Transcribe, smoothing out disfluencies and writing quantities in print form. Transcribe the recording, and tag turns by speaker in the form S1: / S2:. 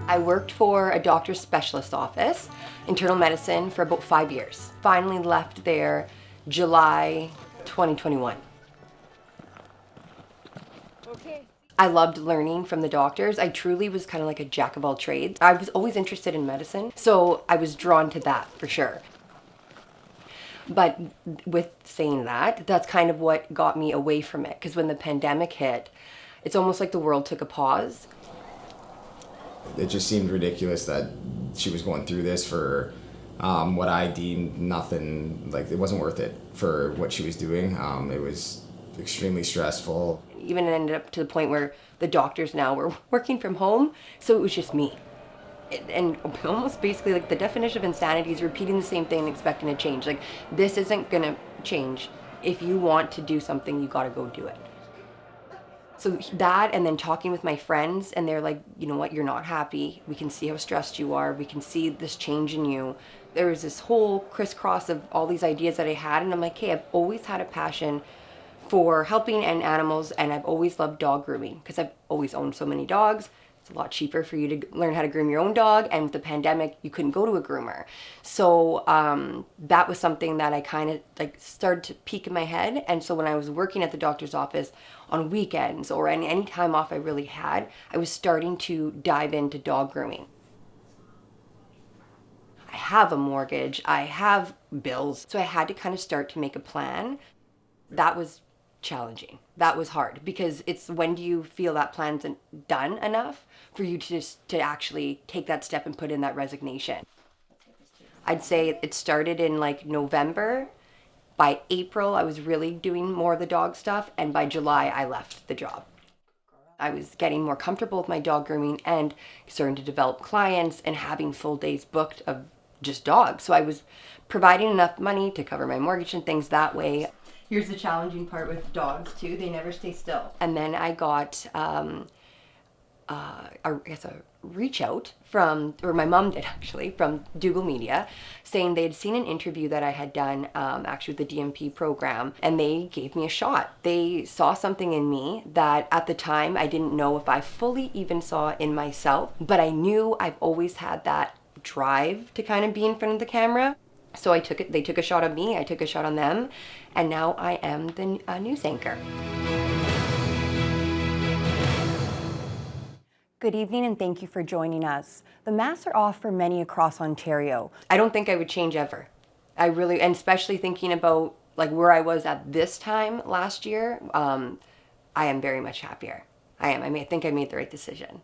S1: I worked for a doctor's specialist office, internal medicine, for about 5 years. Finally left there July 2021.
S2: Okay.
S1: I loved learning from the doctors. I truly was kind of like a jack of all trades. I was always interested in medicine, so I was drawn to that for sure. But with saying that, that's kind of what got me away from it, because when the pandemic hit, it's almost like the world took a pause.
S3: It just seemed ridiculous that she was going through this for what I deemed nothing, like it wasn't worth it for what she was doing. It was extremely stressful.
S1: Even it ended up to the point where the doctors now were working from home, so it was just me. And almost basically like the definition of insanity is repeating the same thing and expecting a change. Like, this isn't gonna change. If you want to do something, you gotta go do it. So that, and then talking with my friends, and they're like, you know what, you're not happy. We can see how stressed you are. We can see this change in you. There was this whole crisscross of all these ideas that I had, and I'm like, hey, I've always had a passion for helping animals, and I've always loved dog grooming because I've always owned so many dogs. It's a lot cheaper for you to learn how to groom your own dog, and with the pandemic, you couldn't go to a groomer. So that was something that I kind of like started to peak in my head. And so when I was working at the doctor's office on weekends or any time off I really had, I was starting to dive into dog grooming. I have a mortgage, I have bills, so I had to kind of start to make a plan. That was challenging. That was hard, because it's when do you feel that plan's done enough for you to actually take that step and put in that resignation. I'd say it started in like November. By April, I was really doing more of the dog stuff, and by July, I left the job. I was getting more comfortable with my dog grooming and starting to develop clients and having full days booked of just dogs. So I was providing enough money to cover my mortgage and things that way. Here's the challenging part with dogs too. They never stay still. And then I got, a reach out from, or my mom did actually, from Dougal Media, saying they had seen an interview that I had done actually with the DMP program, and they gave me a shot. They saw something in me that at the time I didn't know if I fully even saw in myself, but I knew I've always had that drive to kind of be in front of the camera. So I took it. They took a shot at me, I took a shot on them, and now I am the news anchor. Good evening, and thank you for joining us. The masks are off for many across Ontario. I don't think I would change ever. I really, and especially thinking about like where I was at this time last year, I am very much happier. I am. I think I made the right decision.